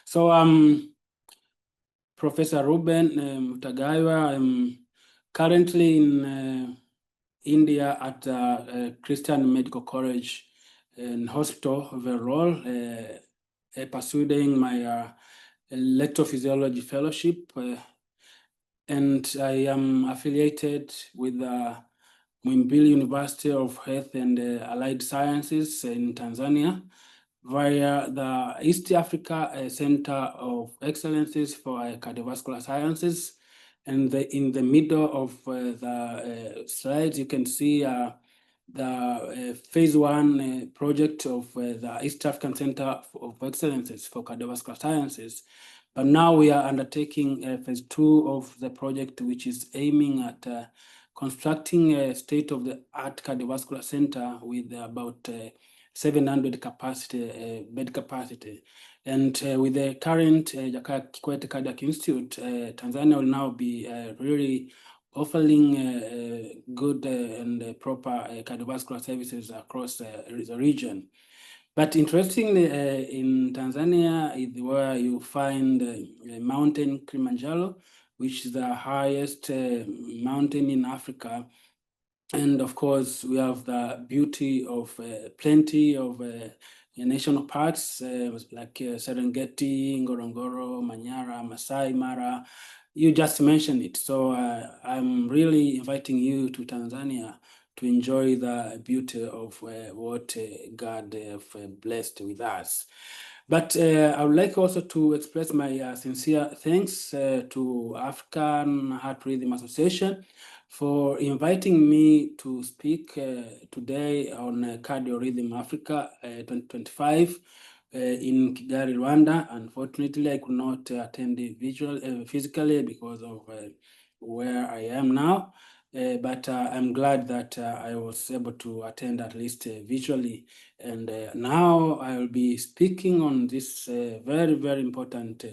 So Professor Reuben Mutagaaywa. I'm currently in India at Christian Medical College and Hospital overall, pursuing my electrophysiology fellowship, and I am affiliated with the Muhimbili University of Health and Allied Sciences in Tanzania via the East Africa Center of Excellences for Cardiovascular Sciences. And in the middle of the slides, you can see the phase 1 project of the East African Center of Excellences for Cardiovascular Sciences. But now we are undertaking phase 2 of the project, which is aiming at constructing a state-of-the-art cardiovascular center with about 700 bed capacity. And with the current Jakaya Kikwete Cardiac Institute, Tanzania will now be really offering good and proper cardiovascular services across the region. But interestingly, in Tanzania is where you find Mountain Kilimanjaro, which is the highest mountain in Africa. And of course, we have the beauty of plenty of national parks like Serengeti, Ngorongoro, Manyara, Masai Mara. You just mentioned it. So I'm really inviting you to Tanzania to enjoy the beauty of what God have blessed with us. But I would like also to express my sincere thanks to African Heart Rhythm Association for inviting me to speak today on Cardio Rhythm Africa 2025 in Kigali, Rwanda. Unfortunately, I could not attend physically because of where I am now. But I'm glad that I was able to attend at least visually. And now I will be speaking on this very, very important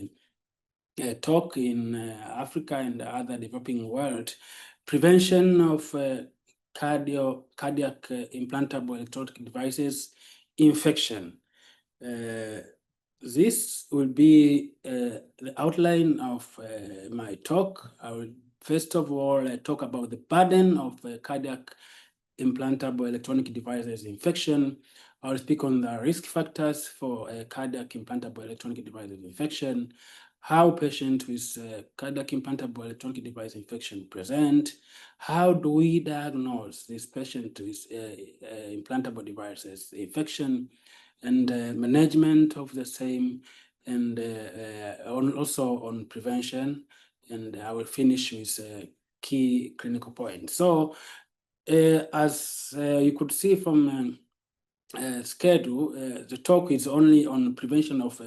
talk in Africa and the other developing world, prevention of cardiac implantable electronic devices infection. This will be the outline of my talk. I will first of all talk about the burden of cardiac implantable electronic devices infection. I'll speak on the risk factors for cardiac implantable electronic devices infection, how patients with cardiac implantable electronic device infection present, how do we diagnose this patient with implantable devices infection, and management of the same, and also on prevention. And I will finish with key clinical points. So as you could see from schedule, the talk is only on prevention of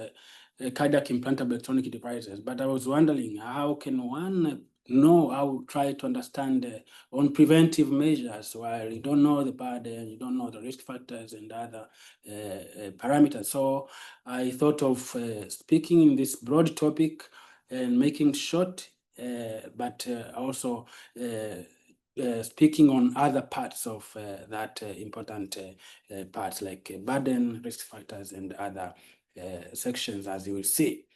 cardiac implantable electronic devices. But I was wondering, how can one know, how try to understand on preventive measures while you don't know the burden, you don't know the risk factors and other parameters. So I thought of speaking in this broad topic and making short, but also speaking on other parts of that important parts like burden, risk factors, and other sections, as you will see.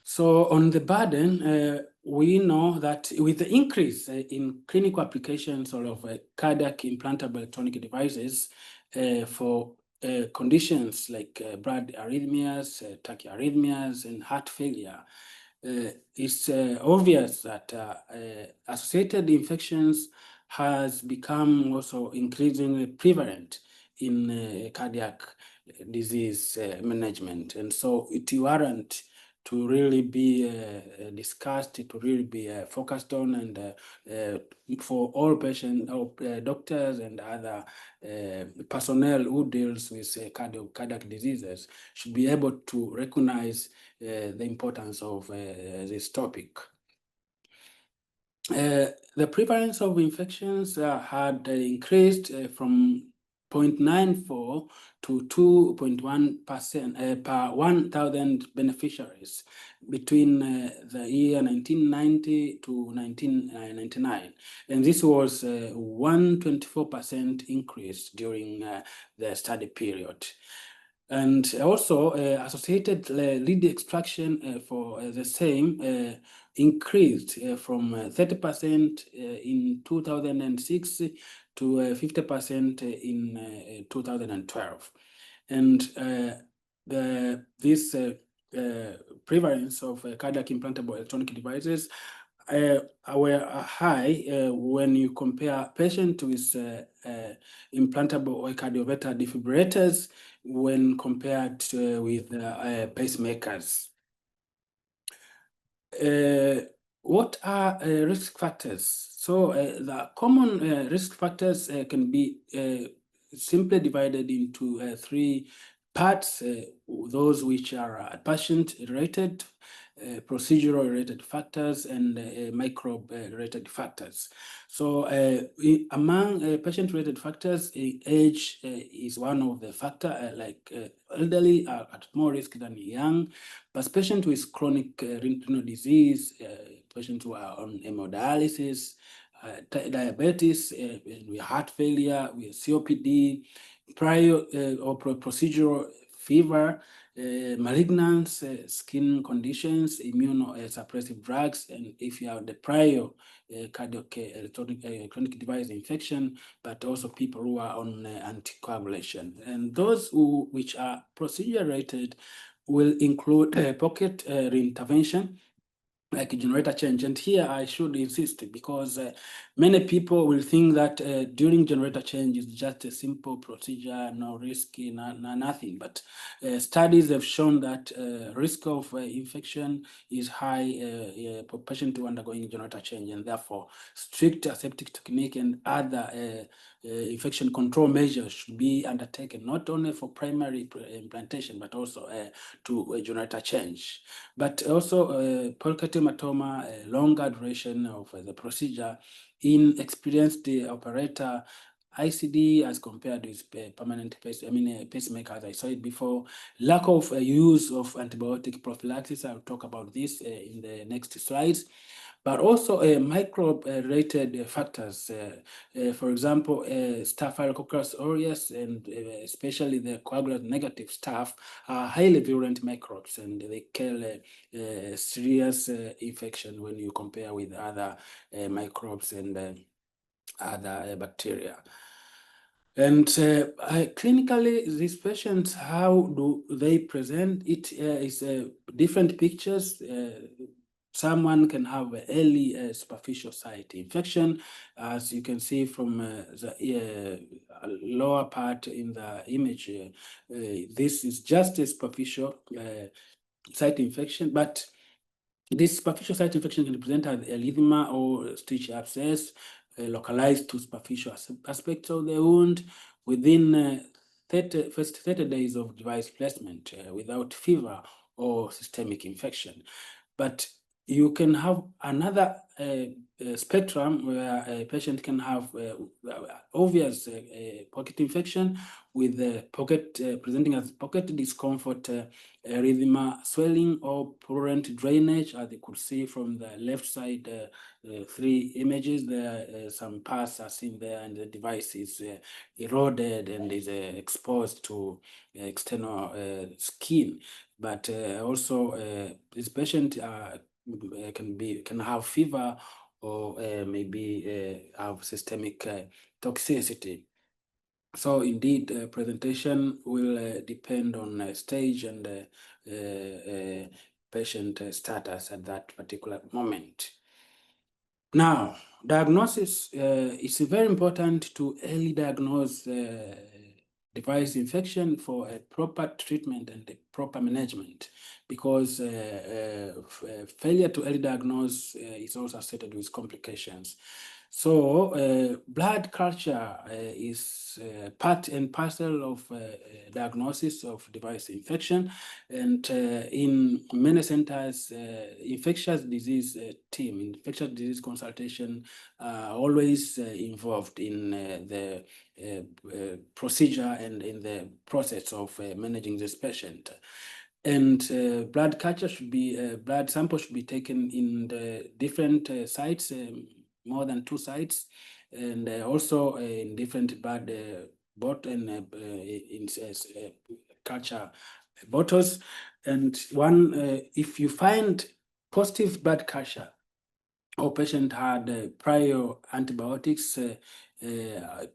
So on the burden, we know that with the increase in clinical applications of cardiac implantable electronic devices for conditions like blood arrhythmias, tachyarrhythmias, and heart failure, it's obvious that associated infections has become also increasingly prevalent in cardiac disease management. And so it warrants to really be discussed, to really be focused on, and for all patients, doctors and other personnel who deals with cardiac diseases should be able to recognize the importance of this topic. The prevalence of infections had increased from 0.94 to 2.1% per 1,000 beneficiaries between the year 1990 to 1999. And this was a 124% increase during the study period. And also associated lead extraction for the same increased from 30% in 2006 to 50% in 2012. And this prevalence of cardiac implantable electronic devices were high when you compare patients with implantable or cardioverter defibrillators when compared with pacemakers. What are risk factors? So the common risk factors can be simply divided into three parts, those which are patient-related, procedural-related factors, and microbe-related factors. So among patient-related factors, age is one of the factors, like elderly are at more risk than young, but patients with chronic renal disease, patients who are on hemodialysis, diabetes, with heart failure, with COPD, prior or procedural fever, malignance, skin conditions, immunosuppressive drugs, and if you have the prior cardiac electronic chronic device infection, but also people who are on anticoagulation. And those which are procedure-related will include pocket reintervention, like generator change. And here I should insist, because many people will think that during generator change is just a simple procedure, no risk, nothing. But studies have shown that risk of infection is high for patients who are undergoing generator change, and therefore strict aseptic technique and other infection control measures should be undertaken, not only for primary implantation, but also to generator change. But also pocket hematoma, longer duration of the procedure in experienced operator, ICD as compared with permanent pacemaker, as I saw it before, lack of use of antibiotic prophylaxis. I'll talk about this in the next slides. But also microbe-related factors, for example, Staphylococcus aureus, and especially the coagulant-negative staph, are highly virulent microbes, and they kill serious infection when you compare with other microbes and other bacteria. And clinically, these patients, how do they present? It is different pictures. Someone can have early superficial site infection, as you can see from the lower part in the image. This is just a superficial site infection, but this superficial site infection can present as erythema or stitch abscess, localized to superficial aspects of the wound within first 30 days of device placement without fever or systemic infection. But you can have another spectrum where a patient can have obvious pocket infection with the pocket presenting as pocket discomfort, erythema, swelling, or prurient drainage, as you could see from the left side, 3 images there. Some pus are seen there, and the device is eroded and is exposed to external skin. But also this patient can have fever or maybe have systemic toxicity. So indeed, presentation will depend on stage and patient status at that particular moment. Now, diagnosis is very important to early diagnose device infection for a proper treatment and a proper management, because failure to early diagnose is also associated with complications. So blood culture is part and parcel of diagnosis of device infection, and in many centers, infectious disease team, infectious disease consultation always involved in the procedure and in the process of managing this patient. And blood culture should be, blood sample should be taken in the different sites, more than 2 sites, and also in different blood bot and culture bottles. And one, if you find positive blood culture or patient had prior antibiotics,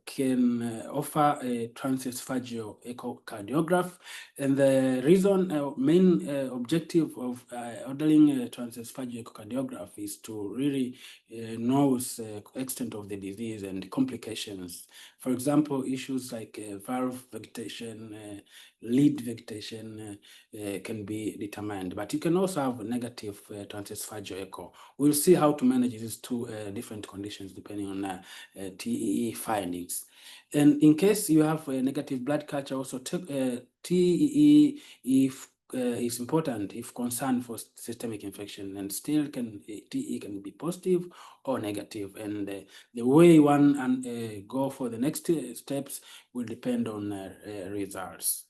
can offer a transesophageal echocardiograph. And the reason, main objective of ordering a transesophageal echocardiograph is to really know the extent of the disease and complications. For example, issues like valve vegetation, lead vegetation can be determined, but you can also have a negative transesophageal echo. We'll see how to manage these two different conditions depending on TEE findings. And in case you have a negative blood culture, also TEE if is important if concerned for systemic infection, and still TEE can be positive or negative. And the way one go for the next steps will depend on results.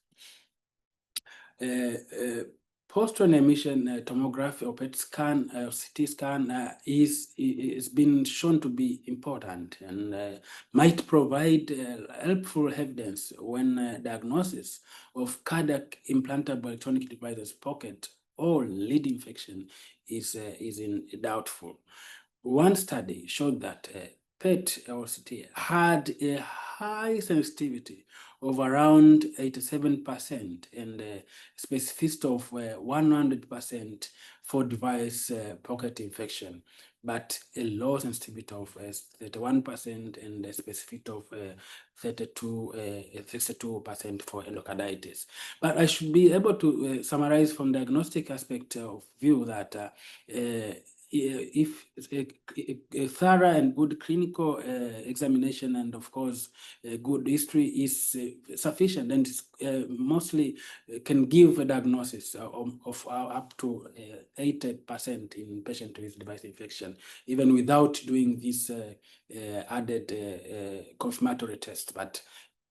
Post-emission tomography or PET scan, CT scan is been shown to be important and might provide helpful evidence when diagnosis of cardiac implantable electronic devices pocket or lead infection is doubtful. One study showed that PET or CT had a high sensitivity of around 87% and specificity of 100% for device pocket infection, but a low sensitivity of 31% and a specificity of 62% for endocarditis. But I should be able to summarize from diagnostic aspect of view that if a thorough and good clinical examination and of course a good history is sufficient, and mostly can give a diagnosis of up to 80% in patient with device infection, even without doing this added confirmatory test. But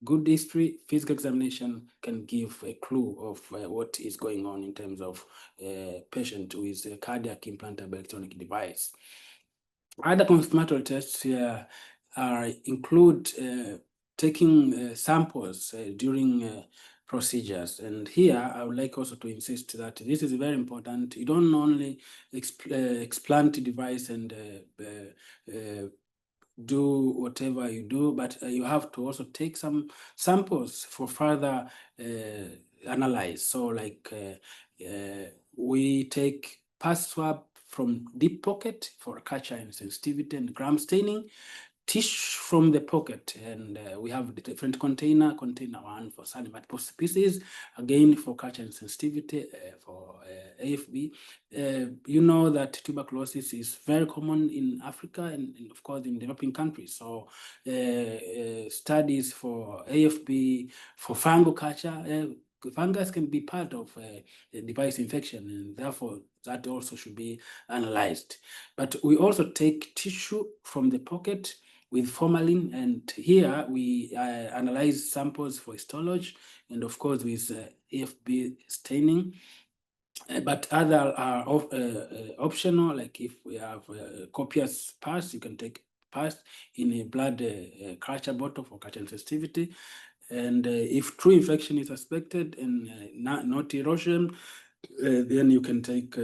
good history, physical examination can give a clue of what is going on in terms of patient with a cardiac implantable electronic device. Other confirmatory tests here include taking samples during procedures. And here I would like also to insist that this is very important. You don't only explant the device and do whatever you do, but you have to also take some samples for further analyze. So like we take pus swab from deep pocket for culture and sensitivity and gram staining, tissue from the pocket, and we have the different container one for solid multiple species, again for culture and sensitivity, for AFB. You know that tuberculosis is very common in Africa and of course in developing countries. So studies for AFB, for fungal culture, fungus can be part of a device infection, and therefore that also should be analyzed. But we also take tissue from the pocket with formalin, and here we analyze samples for histology and of course with AFB staining. But other are optional, like if we have copious pus, you can take pus in a blood culture bottle for culture sensitivity. And if true infection is suspected and not erosion, then you can take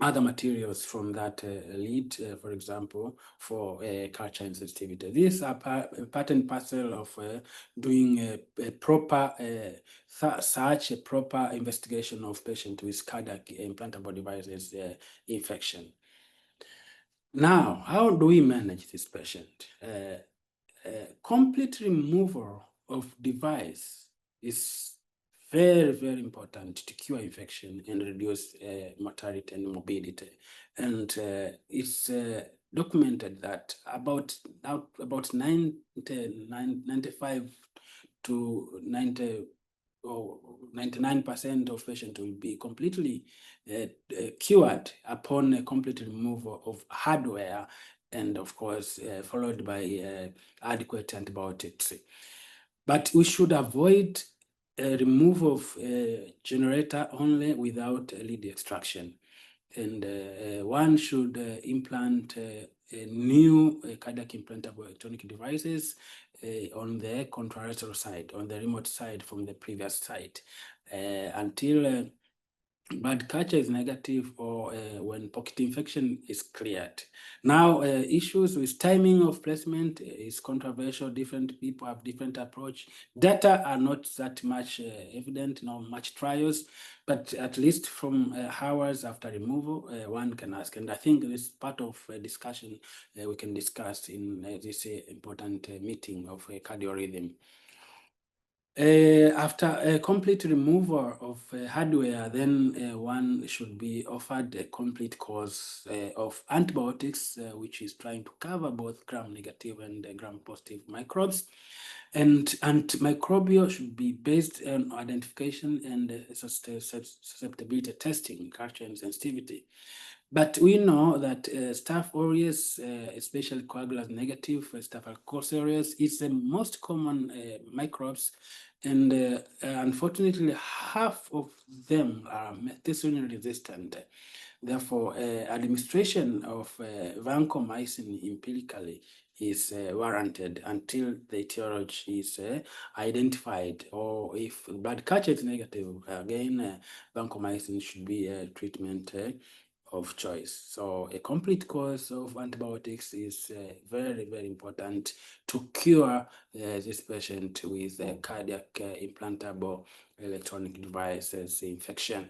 other materials from that lead, for example, for culture and sensitivity. These are part and parcel of doing a proper such a proper investigation of patient with cardiac implantable devices infection. Now, how do we manage this patient? Complete removal of device is very, very important to cure infection and reduce mortality and morbidity. And it's documented that about 95 to 90 or 99% of patients will be completely cured upon a complete removal of hardware, and of course followed by adequate antibiotics. But we should avoid removal of generator only without lead extraction. And one should implant new cardiac implantable electronic devices on the contralateral side, on the remote side from the previous site, until blood culture is negative or when pocket infection is cleared. Now, issues with timing of placement is controversial. Different people have different approach. Data are not that much evident, not much trials, but at least from hours after removal, one can ask. And I think this is part of a discussion we can discuss in this important meeting of cardiorhythm. After a complete removal of hardware, then one should be offered a complete course of antibiotics, which is trying to cover both gram-negative and gram-positive microbes. And antimicrobial should be based on identification and susceptibility testing, culture and sensitivity. But we know that Staph aureus, especially coagulase negative Staphylococcus aureus, is the most common microbes, and unfortunately, half of them are methicillin resistant. Therefore, administration of vancomycin empirically is warranted until the etiology is identified, or if blood culture is negative, again, vancomycin should be a treatment of choice. So a complete course of antibiotics is very, very important to cure this patient with cardiac implantable electronic devices infection.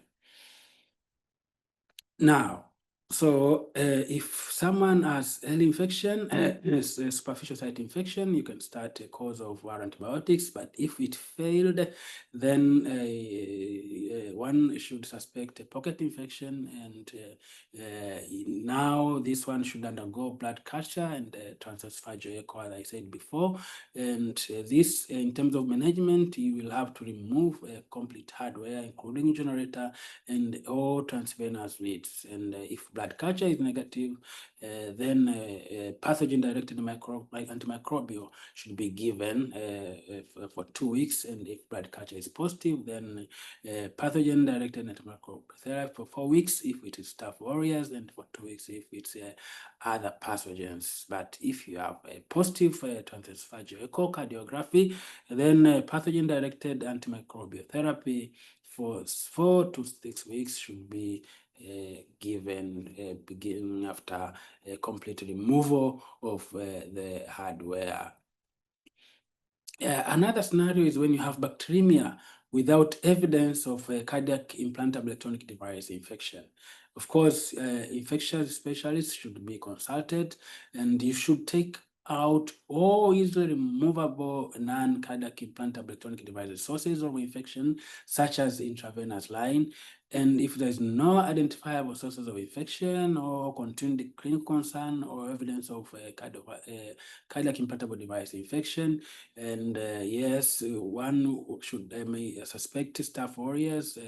Now, so if someone has early infection, is a superficial site infection, you can start a course of antibiotics. But if it failed, then one should suspect a pocket infection, and now this one should undergo blood culture and transesophageal echo, as I said before. And this, in terms of management, you will have to remove complete hardware, including generator and all transvenous leads. And if blood culture is negative, then pathogen-directed antimicrobial should be given for 2 weeks. And if blood culture is positive, then pathogen-directed antimicrobial therapy for 4 weeks if it is Staph aureus, and for 2 weeks if it's other pathogens. But if you have a positive transesophageal echocardiography, then pathogen-directed antimicrobial therapy for 4 to 6 weeks should be given beginning after a complete removal of the hardware. Another scenario is when you have bacteremia without evidence of a cardiac implantable electronic device infection. Of course, infectious specialists should be consulted, and you should take out all easily removable non-cardiac implantable electronic devices sources of infection, such as intravenous line. And if there's no identifiable sources of infection or continued clinical concern or evidence of cardiac implantable device infection, and yes, one should may suspect Staph aureus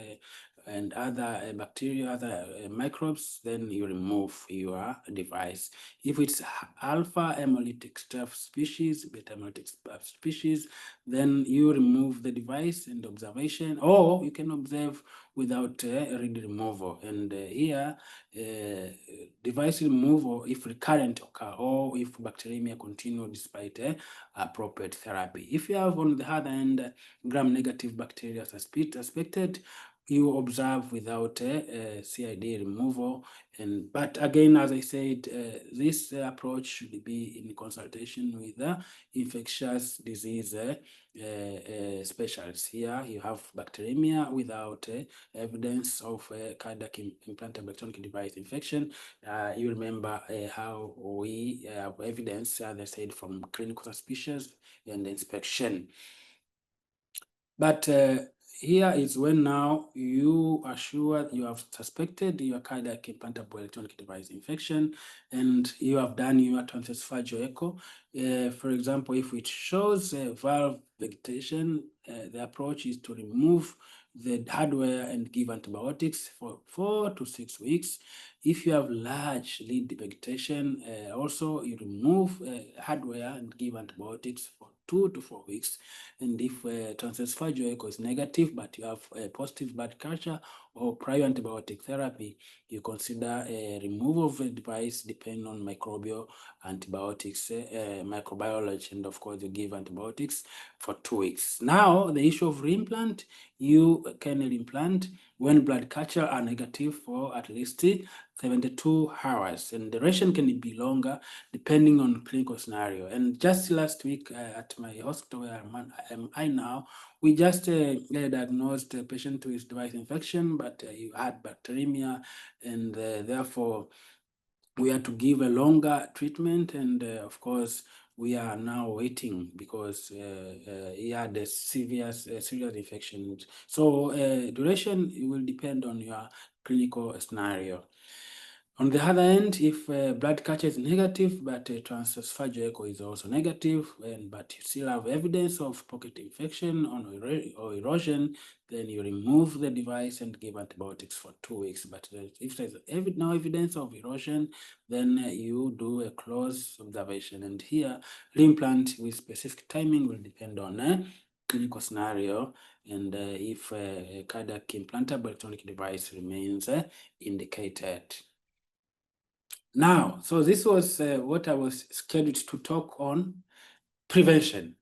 and other bacteria, other microbes, then you remove your device. If it's alpha hemolytic Staph species, beta hemolytic Staph species, then you remove the device and observation, or you can observe without read removal. And here, device removal if recurrent occur, or if bacteremia continue despite appropriate therapy. If you have, on the other hand, gram-negative bacteria suspected, you observe without CID removal. But again, as I said, this approach should be in consultation with the infectious disease specialists. Here you have bacteremia without evidence of cardiac implantable electronic device infection. You remember how we have evidence, as I said, from clinical suspicions and inspection. But here is when now you are sure you have suspected your cardiac implantable electronic device infection, and you have done your transesophageal echo. For example, if it shows valve vegetation, the approach is to remove the hardware and give antibiotics for 4 to 6 weeks. If you have large lead vegetation, also you remove hardware and give antibiotics for 2 to 4 weeks. And if transesophageal echo is negative, but you have a positive blood culture or prior antibiotic therapy, you consider a removal of the device depending on microbial antibiotics, microbiology, and of course you give antibiotics for 2 weeks. Now, the issue of reimplant, you can reimplant when blood culture are negative for at least 72 hours, and duration can be longer depending on clinical scenario. And just last week at my hospital where I am now, we just diagnosed a patient with device infection, but he had bacteremia, and therefore we had to give a longer treatment. And of course, we are now waiting because he had a serious infection. So duration will depend on your clinical scenario. On the other hand, if blood culture is negative, but transesophageal echo is also negative, but you still have evidence of pocket infection or erosion, then you remove the device and give antibiotics for 2 weeks. But if there's no evidence of erosion, then you do a close observation. And here, reimplant with specific timing will depend on clinical scenario, and if a cardiac implantable electronic device remains indicated. Now, so this was what I was scheduled to talk on, prevention.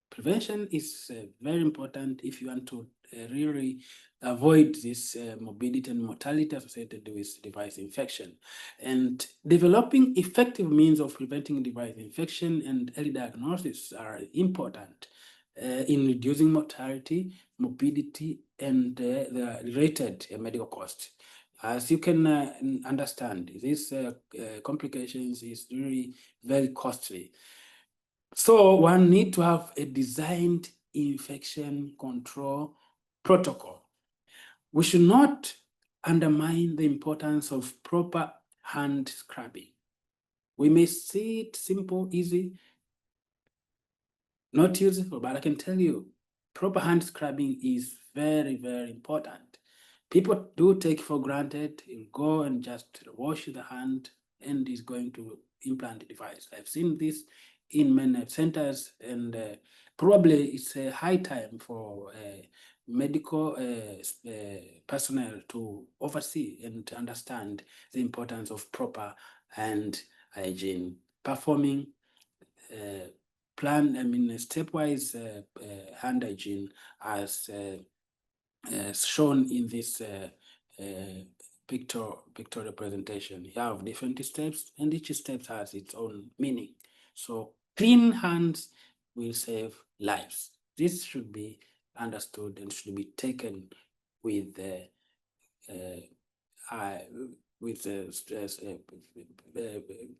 Prevention is very important if you want to really avoid this morbidity and mortality associated with device infection. And developing effective means of preventing device infection and early diagnosis are important in reducing mortality, morbidity, and the related medical costs. As you can understand, these complications is really very costly. So one need to have a designed infection control protocol. We should not undermine the importance of proper hand scrubbing. We may see it simple, easy, not useful, but I can tell you, proper hand scrubbing is very, very important. People do take for granted, you go and just wash the hand and is going to implant the device. I've seen this in many centers, and probably it's a high time for medical personnel to oversee and to understand the importance of proper hand hygiene, performing stepwise hand hygiene as shown in this picture representation. You have different steps, and each step has its own meaning. So clean hands will save lives. This should be understood and should be taken with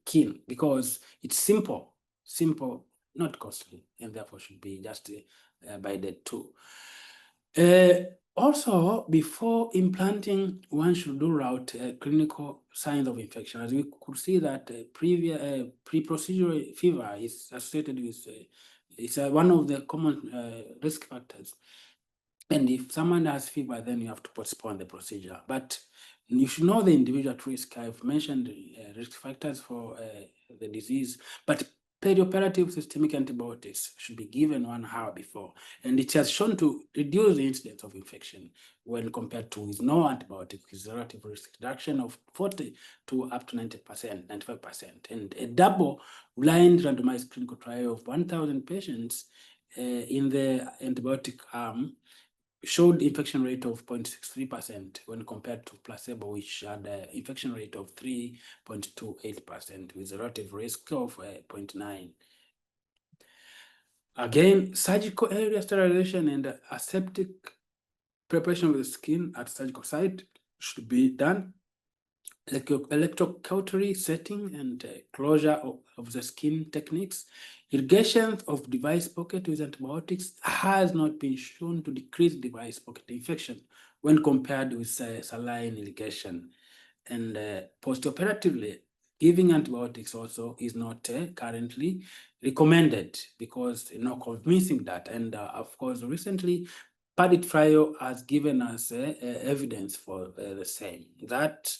keen, because it's simple, not costly, and therefore should be just abided to. Also, before implanting, one should rule out clinical signs of infection. As we could see that pre-procedural fever is associated with, it's one of the common risk factors. And if someone has fever, then you have to postpone the procedure. But you should know the individual risk. I've mentioned risk factors for the disease, but perioperative systemic antibiotics should be given 1 hour before. And it has shown to reduce the incidence of infection when compared to with no antibiotic, with a relative risk reduction of 40 to up to 90%, 95%. And a double-blind randomized clinical trial of 1,000 patients in the antibiotic arm showed infection rate of 0.63% when compared to placebo, which had an infection rate of 3.28% with a relative risk of 0.9. Again, surgical area sterilization and aseptic preparation of the skin at surgical site should be done. Electrocautery setting and closure of the skin techniques. Irrigation of device pocket with antibiotics has not been shown to decrease device pocket infection when compared with saline irrigation. And postoperatively, giving antibiotics also is not currently recommended because no convincing that. And of course, recently, PADIT trial has given us evidence for the same. That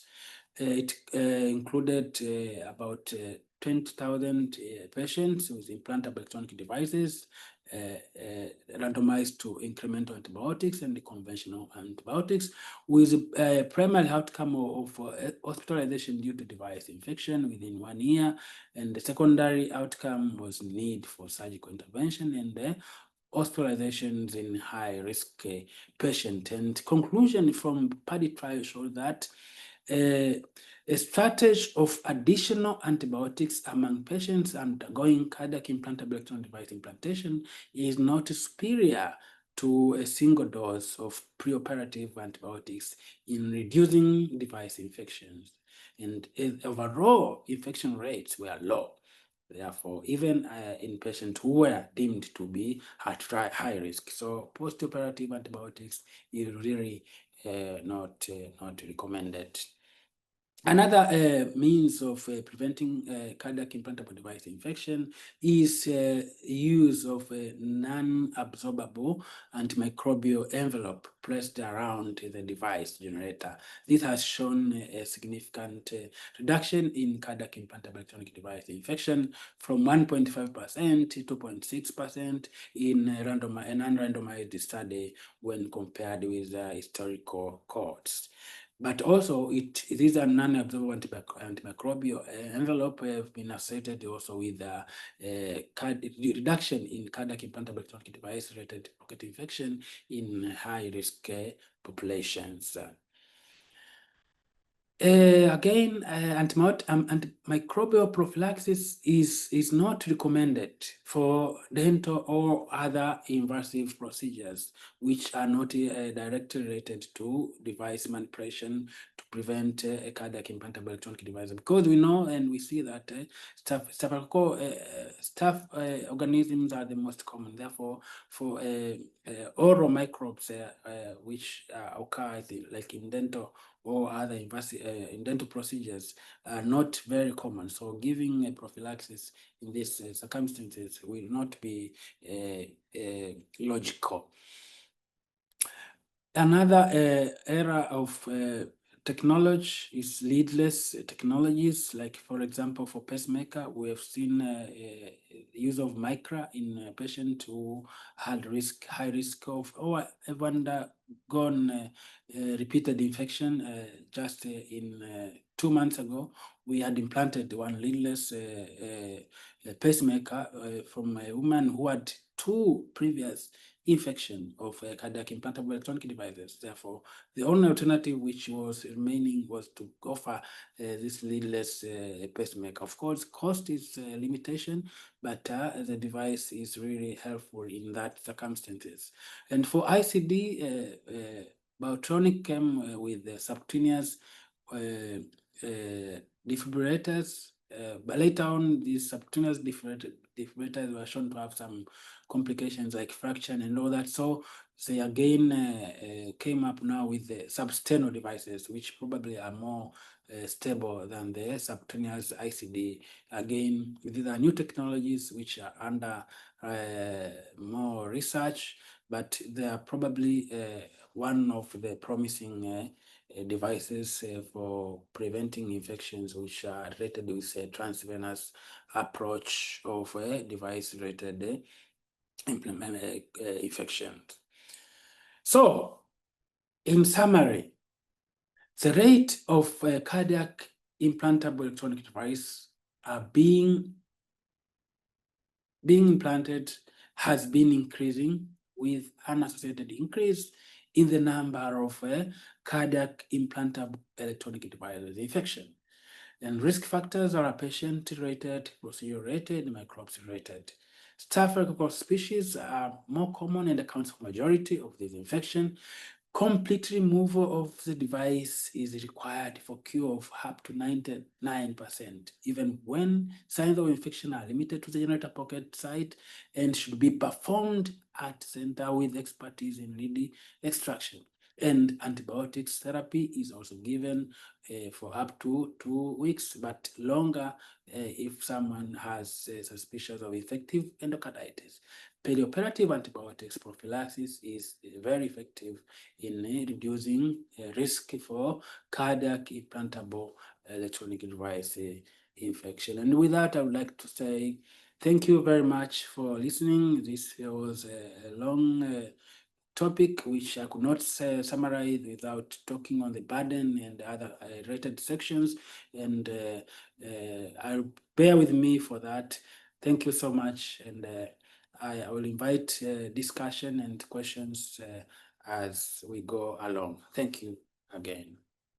It included about 20,000 patients with implantable electronic devices, randomized to incremental antibiotics and the conventional antibiotics, with a primary outcome of hospitalization due to device infection within 1 year, and the secondary outcome was need for surgical intervention and hospitalizations in high-risk patient. And conclusion from PADI trial showed that a strategy of additional antibiotics among patients undergoing cardiac implantable electronic device implantation is not superior to a single dose of preoperative antibiotics in reducing device infections. And overall infection rates were low. Therefore, even in patients who were deemed to be at high risk. So postoperative antibiotics is really not recommended. Another means of preventing cardiac implantable device infection is use of a non-absorbable antimicrobial envelope placed around the device generator. This has shown a significant reduction in cardiac implantable electronic device infection from 1.5% to 2.6% in a non-randomized study when compared with historical cohorts. But also, these are non-absorbable antimicrobial envelope have been associated also with reduction in cardiac implantable electronic device-related pocket infection in high-risk populations. Again, antimicrobial prophylaxis is not recommended for dental or other invasive procedures which are not directly related to device manipulation to prevent a cardiac implantable electronic device, because we know and we see that staph organisms are the most common. Therefore, for oral microbes which occur like in dental or other in dental procedures are not very common. So giving a prophylaxis in these circumstances will not be logical. Another era of technology is leadless technologies, like for example for pacemaker, we have seen use of Micra in a patient who had high risk of or have undergone repeated infection. Just in 2 months ago, we had implanted one leadless pacemaker from a woman who had 2 previous infection of cardiac implantable electronic devices. Therefore, the only alternative which was remaining was to offer this leadless pacemaker. Of course, cost is a limitation, but the device is really helpful in that circumstances. And for ICD, Biotronic came with subcutaneous defibrillators, but later on, these subcutaneous defibrillators were shown to have some complications like fracture and all that. So they again came up now with the substernal devices, which probably are more stable than the subcutaneous ICD. Again, these are new technologies which are under more research, but they are probably one of the promising devices for preventing infections which are related with a transvenous approach of device-related infections. So, in summary, the rate of cardiac implantable electronic device being implanted has been increasing, with an associated increase in the number of cardiac implantable electronic devices infection. And risk factors are patient-rated, procedure-rated, microbes-rated. Staphylococcus species are more common and accounts for majority of this infection. Complete removal of the device is required for cure of up to 99%, even when signs of infection are limited to the generator pocket site, and should be performed at center with expertise in lead extraction. And antibiotics therapy is also given for up to 2 weeks, but longer if someone has suspicion of infective endocarditis. perioperative antibiotics prophylaxis is very effective in reducing risk for cardiac implantable electronic device infection. And with that, I would like to say thank you very much for listening. This was a long topic which I could not summarize without talking on the burden and other related sections. And I'll bear with me for that. Thank you so much. And I will invite discussion and questions as we go along. Thank you again.